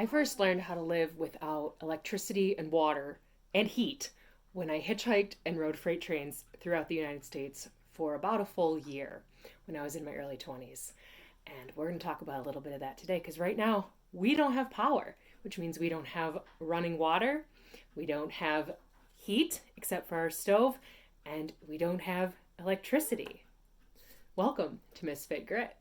I first learned how to live without electricity and water and heat when I hitchhiked and rode freight trains throughout the United States for about a full year when I was in my early 20s. And we're going to talk about a little bit of that today because right now we don't have power, which means we don't have running water, we don't have heat except for our stove, and we don't have electricity. Welcome to Misfit Grit.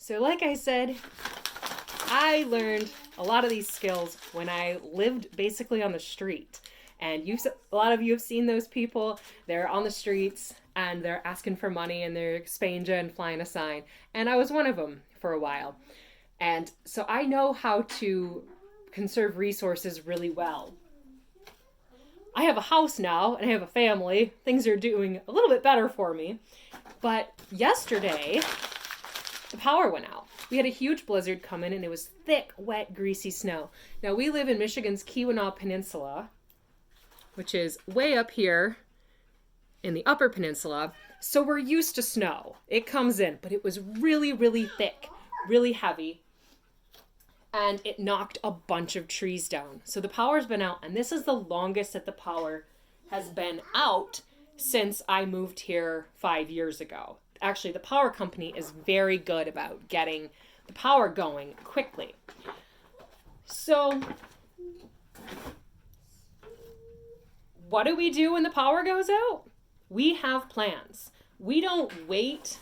So like I said, I learned a lot of these skills when I lived basically on the street. And a lot of you have seen those people. They're on the streets and they're asking for money and they're spanja and flying a sign. And I was one of them for a while. And so I know how to conserve resources really well. I have a house now and I have a family. Things are doing a little bit better for me. But yesterday, the power went out. We had a huge blizzard come in and it was thick, wet, greasy snow. Now we live in Michigan's Keweenaw Peninsula, which is way up here in the upper peninsula. So we're used to snow. It comes in, but it was really, really thick, really heavy. And it knocked a bunch of trees down. So the power's been out, and this is the longest that the power has been out since I moved here 5 years ago. Actually, the power company is very good about getting the power going quickly. So, what do we do when the power goes out? We have plans. We don't wait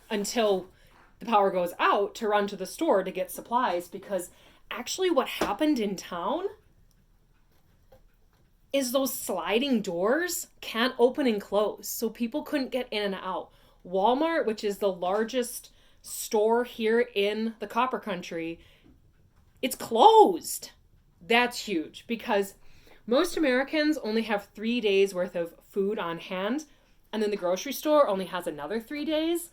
until the power goes out to run to the store to get supplies, because actually what happened in town is those sliding doors can't open and close, so people couldn't get in and out. Walmart, which is the largest store here in the Copper Country, it's closed. That's huge because most Americans only have 3 days worth of food on hand, and then the grocery store only has another 3 days.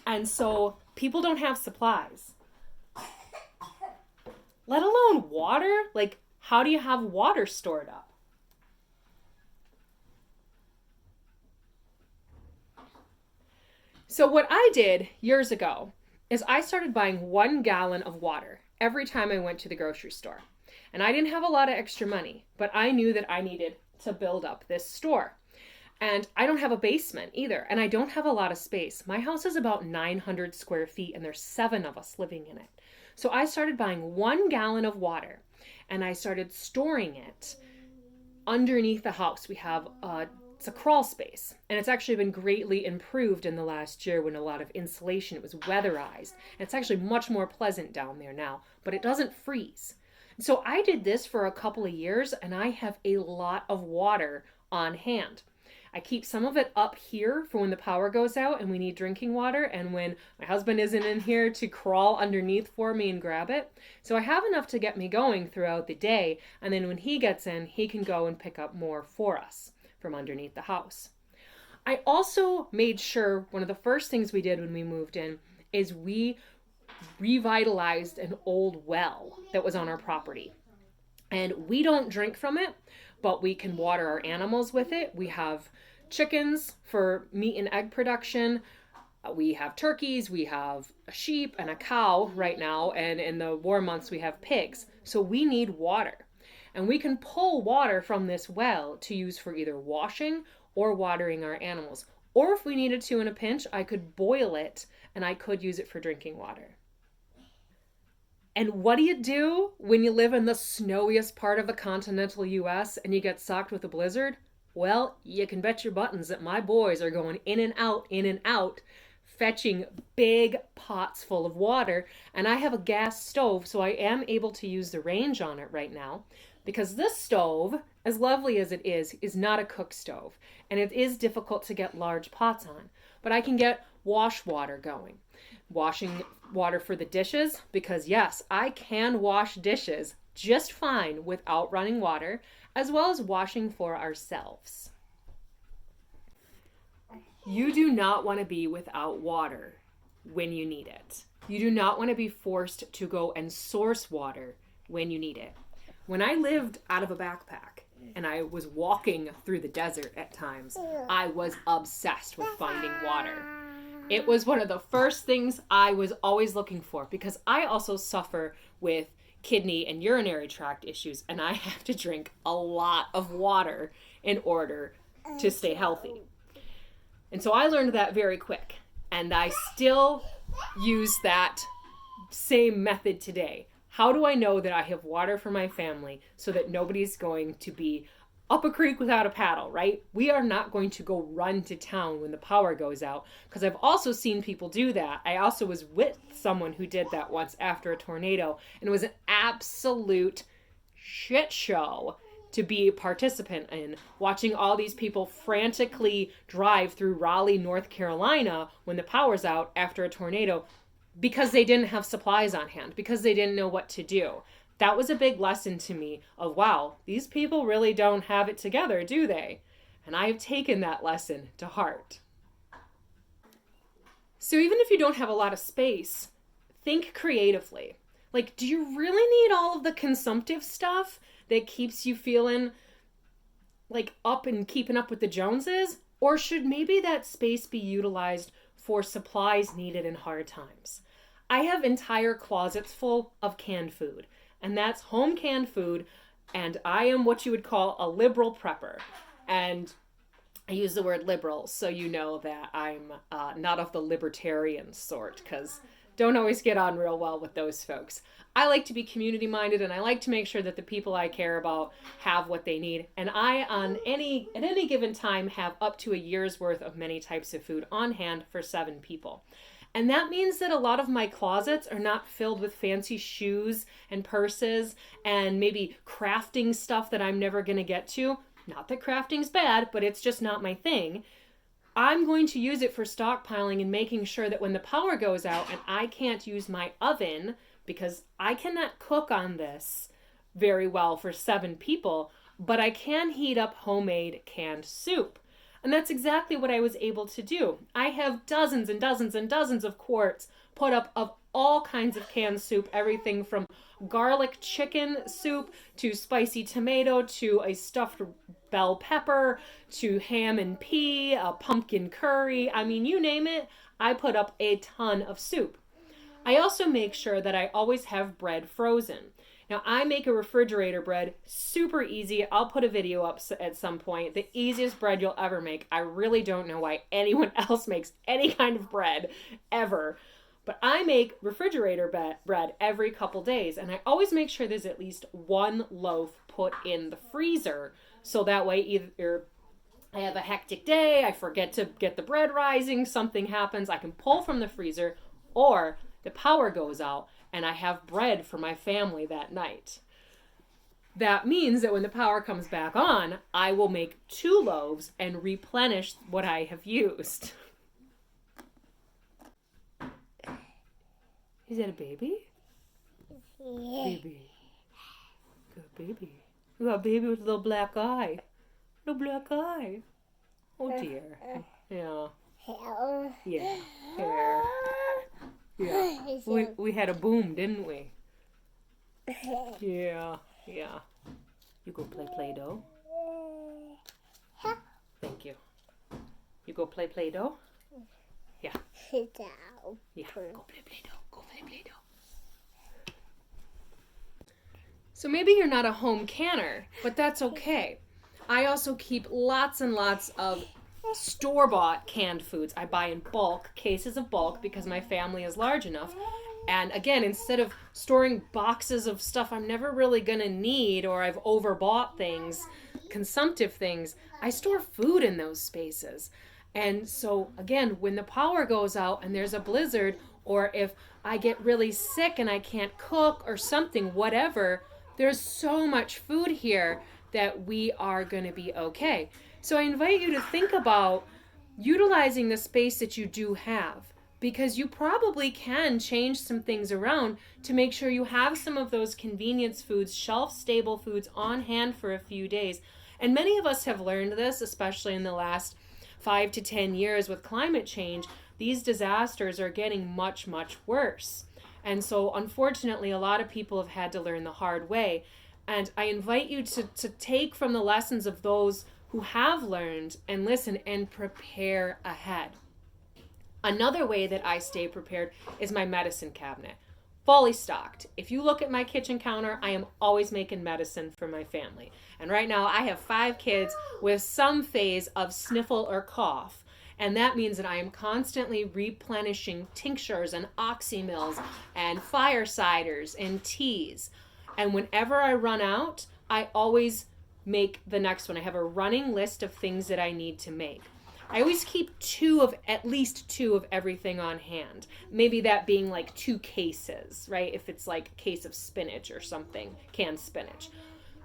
And so people don't have supplies, let alone water. Like, how do you have water stored up? So what I did years ago is I started buying 1 gallon of water every time I went to the grocery store. And I didn't have a lot of extra money, but I knew that I needed to build up this store. And I don't have a basement either, and I don't have a lot of space. My house is about 900 square feet, and there's 7 of us living in it. So I started buying 1 gallon of water, and I started storing it underneath the house. We have it's a crawl space, and it's actually been greatly improved in the last year when a lot of insulation, it was weatherized. And it's actually much more pleasant down there now, but it doesn't freeze. So I did this for a couple of years, and I have a lot of water on hand. I keep some of it up here for when the power goes out and we need drinking water, and when my husband isn't in here to crawl underneath for me and grab it. So I have enough to get me going throughout the day, and then when he gets in, he can go and pick up more for us from underneath the house. I also made sure one of the first things we did when we moved in is we revitalized an old well that was on our property. And we don't drink from it, but we can water our animals with it. We have chickens for meat and egg production. We have turkeys, we have a sheep and a cow right now, and in the warm months we have pigs. So we need water. And we can pull water from this well to use for either washing or watering our animals. Or if we needed to in a pinch, I could boil it and I could use it for drinking water. And what do you do when you live in the snowiest part of the continental US and you get socked with a blizzard? Well, you can bet your buttons that my boys are going in and out, fetching big pots full of water. And I have a gas stove, so I am able to use the range on it right now. Because this stove, as lovely as it is not a cook stove. And it is difficult to get large pots on. But I can get wash water going. Washing water for the dishes, because yes, I can wash dishes just fine without running water, as well as washing for ourselves. You do not want to be without water when you need it. You do not want to be forced to go and source water when you need it. When I lived out of a backpack and I was walking through the desert at times, I was obsessed with finding water. It was one of the first things I was always looking for, because I also suffer with kidney and urinary tract issues, and I have to drink a lot of water in order to stay healthy. And so I learned that very quick, and I still use that same method today. How do I know that I have water for my family so that nobody's going to be up a creek without a paddle, right? We are not going to go run to town when the power goes out, because I've also seen people do that. I also was with someone who did that once after a tornado, and it was an absolute shit show to be a participant in, watching all these people frantically drive through Raleigh, North Carolina when the power's out after a tornado, because they didn't have supplies on hand, because they didn't know what to do. That was a big lesson to me of, wow, these people really don't have it together, do they? And I have taken that lesson to heart. So even if you don't have a lot of space, think creatively. Like, do you really need all of the consumptive stuff that keeps you feeling like up and keeping up with the Joneses? Or should maybe that space be utilized for supplies needed in hard times? I have entire closets full of canned food, and that's home canned food, and I am what you would call a liberal prepper. And I use the word liberal so you know that I'm not of the libertarian sort, because don't always get on real well with those folks. I like to be community minded, and I like to make sure that the people I care about have what they need. And I, at any given time, have up to a year's worth of many types of food on hand for 7 people. And that means that a lot of my closets are not filled with fancy shoes and purses and maybe crafting stuff that I'm never going to get to. Not that crafting's bad, but it's just not my thing. I'm going to use it for stockpiling and making sure that when the power goes out and I can't use my oven, because I cannot cook on this very well for 7 people, but I can heat up homemade canned soup. And that's exactly what I was able to do. I have dozens and dozens and dozens of quarts put up of all kinds of canned soup, everything from garlic chicken soup to spicy tomato to a stuffed bell pepper to ham and pea, a pumpkin curry. I mean, you name it, I put up a ton of soup. I also make sure that I always have bread frozen. Now, I make a refrigerator bread super easy. I'll put a video up at some point. The easiest bread you'll ever make. I really don't know why anyone else makes any kind of bread ever. But I make refrigerator bread every couple days. And I always make sure there's at least 1 loaf put in the freezer. So that way either I have a hectic day, I forget to get the bread rising, something happens, I can pull from the freezer, or the power goes out and I have bread for my family that night. That means that when the power comes back on, I will make 2 loaves and replenish what I have used. Is that a baby? Baby. Good baby. You got a baby with a little black eye. Little black eye. Oh dear. Yeah. Yeah. Hair. Yeah. We had a boom, didn't we? Yeah. Yeah. You go play Play-Doh? go play Play-Doh? Yeah. Down. Yeah, go play Play-Doh. Go play Play-Doh. So maybe you're not a home canner, but that's okay. I also keep lots and lots of store-bought canned foods. I buy in bulk, cases of bulk, because my family is large enough. And again, instead of storing boxes of stuff I'm never really gonna need, or I've overbought things, consumptive things, I store food in those spaces. And so again, when the power goes out and there's a blizzard, or if I get really sick and I can't cook or something, whatever, there's so much food here that we are going to be okay. So I invite you to think about utilizing the space that you do have, because you probably can change some things around to make sure you have some of those convenience foods, shelf-stable foods on hand for a few days. And many of us have learned this, especially in the last 5 to 10 years with climate change. These disasters are getting much, much worse. And so unfortunately, a lot of people have had to learn the hard way. And I invite you to take from the lessons of those who have learned and listen and prepare ahead. Another way that I stay prepared is my medicine cabinet. Fully stocked. If you look at my kitchen counter, I am always making medicine for my family. And right now I have 5 kids with some phase of sniffle or cough. And that means that I am constantly replenishing tinctures and oxymils and fireciders and teas. And whenever I run out, I always make the next one. I have a running list of things that I need to make. I always keep at least two of everything on hand. Maybe that being like 2 cases, right? If it's like a case of spinach or something, canned spinach.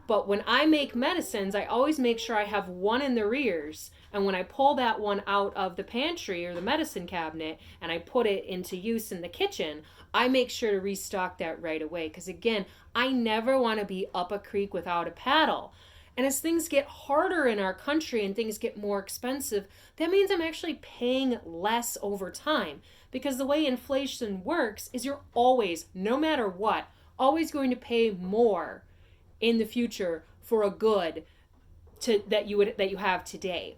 But when I make medicines, I always make sure I have one in the rears. And when I pull that one out of the pantry or the medicine cabinet and I put it into use in the kitchen, I make sure to restock that right away. Because again, I never want to be up a creek without a paddle. And as things get harder in our country and things get more expensive, that means I'm actually paying less over time. Because the way inflation works is you're always, no matter what, always going to pay more in the future for a good that you have today.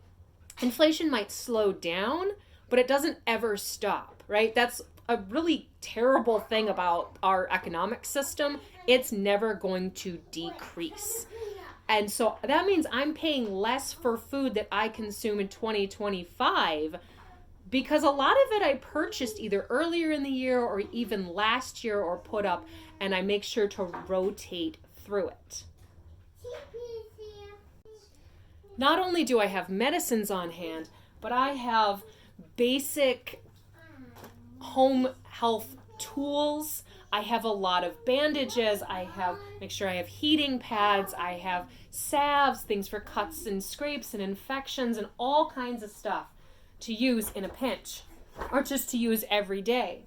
Inflation might slow down, but it doesn't ever stop, right? That's a really terrible thing about our economic system. It's never going to decrease. And so that means I'm paying less for food that I consume in 2025 because a lot of it I purchased either earlier in the year or even last year or put up, and I make sure to rotate through it. Not only do I have medicines on hand, but I have basic home health tools. I have a lot of bandages. Make sure I have heating pads. I have salves, things for cuts and scrapes and infections and all kinds of stuff to use in a pinch or just to use every day.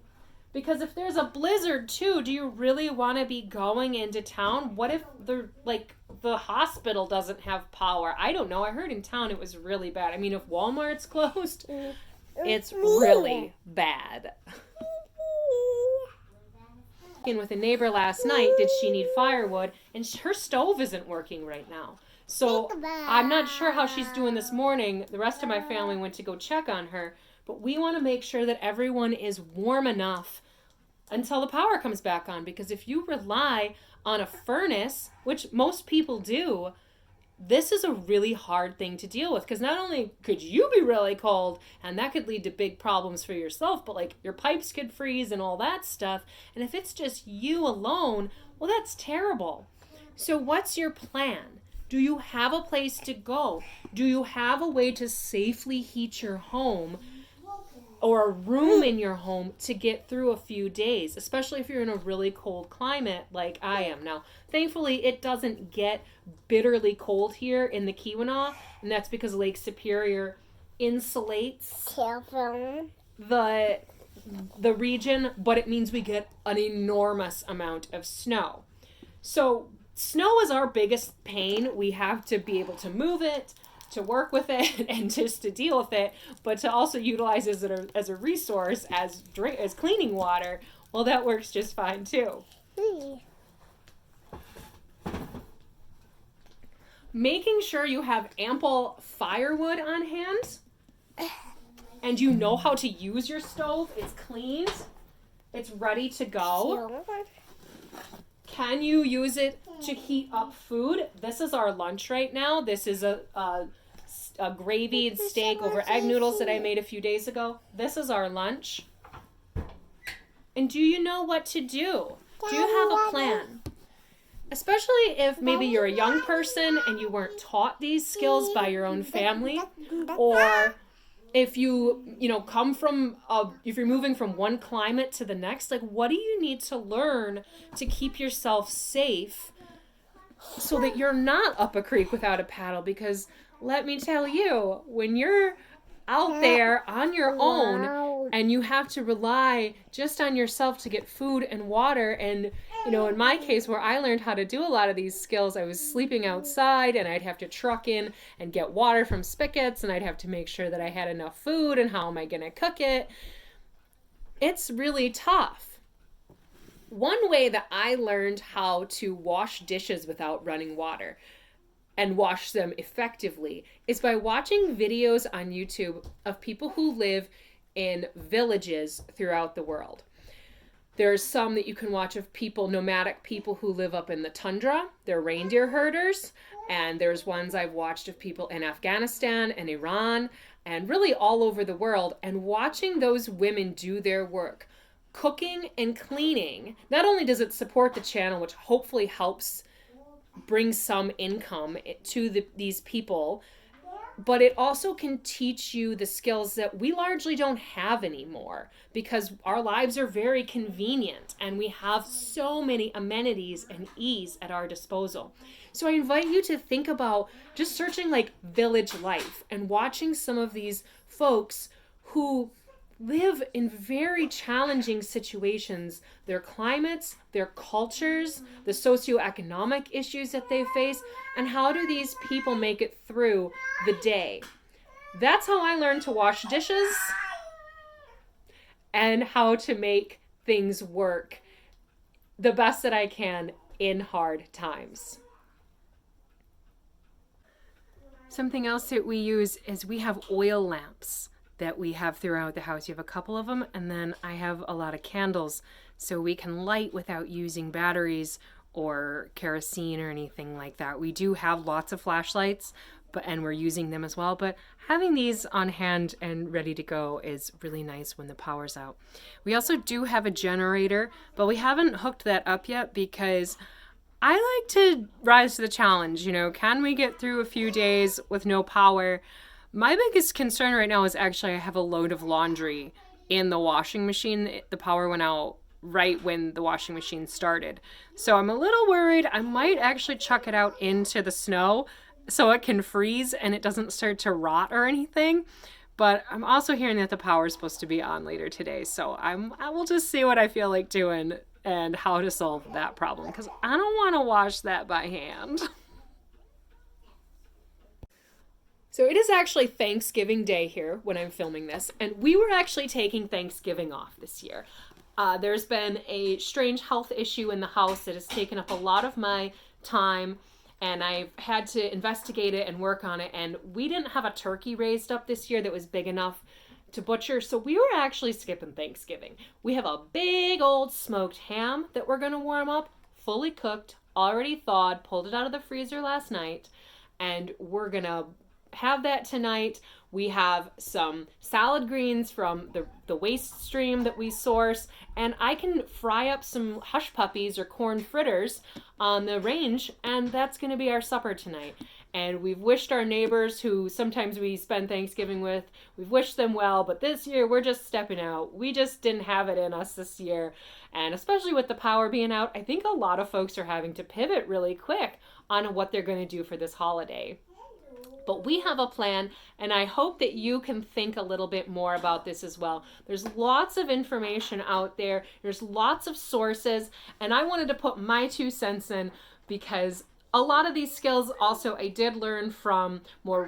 Because if there's a blizzard too, do you really want to be going into town? What if the hospital doesn't have power? I don't know. I heard in town it was really bad. I mean, if Walmart's closed, it's really bad. With a neighbor last night, did she need firewood, and her stove isn't working right now. So I'm not sure how she's doing this morning. The rest of my family went to go check on her, but we want to make sure that everyone is warm enough until the power comes back on, because if you rely on a furnace, which most people do, this is a really hard thing to deal with, because not only could you be really cold and that could lead to big problems for yourself, but like your pipes could freeze and all that stuff. And if it's just you alone, well, that's terrible. So what's your plan? Do you have a place to go? Do you have a way to safely heat your home or a room in your home to get through a few days, especially if you're in a really cold climate like I am? Now, thankfully, it doesn't get bitterly cold here in the Keweenaw, and that's because Lake Superior insulates the region, but it means we get an enormous amount of snow. So snow is our biggest pain. We have to be able to move it, to work with it, and just to deal with it, but to also utilize it as a resource, as cleaning water. Well, that works just fine too. Making sure you have ample firewood on hand and you know how to use your stove, it's cleaned, it's ready to go. Can you use it to heat up food? This is our lunch right now. This is a gravy and steak over egg noodles that I made a few days ago. This is our lunch. And do you know what to do? Do you have a plan? Especially if maybe you're a young person and you weren't taught these skills by your own family, or if you come from if you're moving from one climate to the next, like what do you need to learn to keep yourself safe so that you're not up a creek without a paddle? Because let me tell you, when you're out there on your own and you have to rely just on yourself to get food and water, and in my case where I learned how to do a lot of these skills, I was sleeping outside and I'd have to truck in and get water from spigots, and I'd have to make sure that I had enough food, and how am I going to cook it? It's really tough. One way that I learned how to wash dishes without running water and wash them effectively is by watching videos on YouTube of people who live in villages throughout the world. There's some that you can watch of nomadic people who live up in the tundra. They're reindeer herders. And there's ones I've watched of people in Afghanistan and Iran and really all over the world. And watching those women do their work, cooking and cleaning, not only does it support the channel, which hopefully helps bring some income to these people, but it also can teach you the skills that we largely don't have anymore because our lives are very convenient and we have so many amenities and ease at our disposal. So I invite you to think about just searching like village life and watching some of these folks who live in very challenging situations, their climates, their cultures, the socioeconomic issues that they face, and how do these people make it through the day. That's how I learned to wash dishes and how to make things work the best that I can in hard times. Something else that we use is we have oil lamps that we have throughout the house. You have a couple of them, and then I have a lot of candles so we can light without using batteries or kerosene or anything like that. We do have lots of flashlights, and we're using them as well, but having these on hand and ready to go is really nice when the power's out. We also do have a generator, but we haven't hooked that up yet because I like to rise to the challenge. Can we get through a few days with no power? My biggest concern right now is actually I have a load of laundry in the washing machine. The power went out right when the washing machine started. So I'm a little worried. I might actually chuck it out into the snow so it can freeze and it doesn't start to rot or anything. But I'm also hearing that the power is supposed to be on later today. So I will just see what I feel like doing and how to solve that problem, because I don't want to wash that by hand. So it is actually Thanksgiving Day here when I'm filming this, and we were actually taking Thanksgiving off this year. There's been a strange health issue in the house that has taken up a lot of my time, and I've had to investigate it and work on it, and we didn't have a turkey raised up this year that was big enough to butcher, so we were actually skipping Thanksgiving. We have a big old smoked ham that we're going to warm up, fully cooked, already thawed, pulled it out of the freezer last night, and we're going to have that tonight. We have some salad greens from the waste stream that we source, and I can fry up some hush puppies or corn fritters on the range, and that's going to be our supper tonight. And we've wished our neighbors who sometimes we spend Thanksgiving with, we've wished them well, but this year we're just stepping out. We just didn't have it in us this year, and especially with the power being out, I think a lot of folks are having to pivot really quick on what they're going to do for this holiday. But we have a plan, and I hope that you can think a little bit more about this as well. There's lots of information out there. There's lots of sources, and I wanted to put my 2 cents in because a lot of these skills also I did learn from more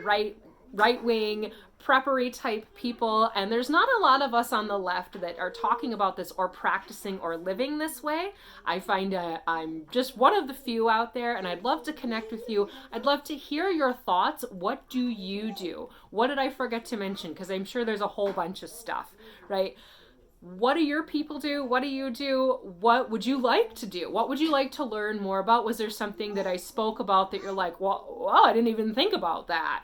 right-wing preppery type people, and there's not a lot of us on the left that are talking about this or practicing or living this way. I find I'm just one of the few out there, and I'd love to connect with you. I'd love to hear your thoughts. What do you do? What did I forget to mention? Because I'm sure there's a whole bunch of stuff, right? What do your people do? What do you do? What would you like to do? What would you like to learn more about? Was there something that I spoke about that you're like, well, I didn't even think about that?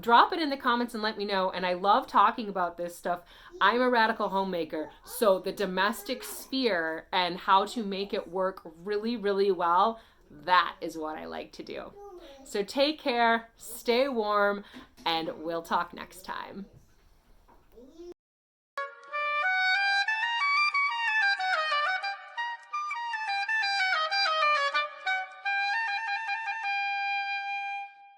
Drop it in the comments and let me know. And I love talking about this stuff. I'm a radical homemaker, so the domestic sphere and how to make it work really, really well, that is what I like to do. So take care, stay warm, and we'll talk next time.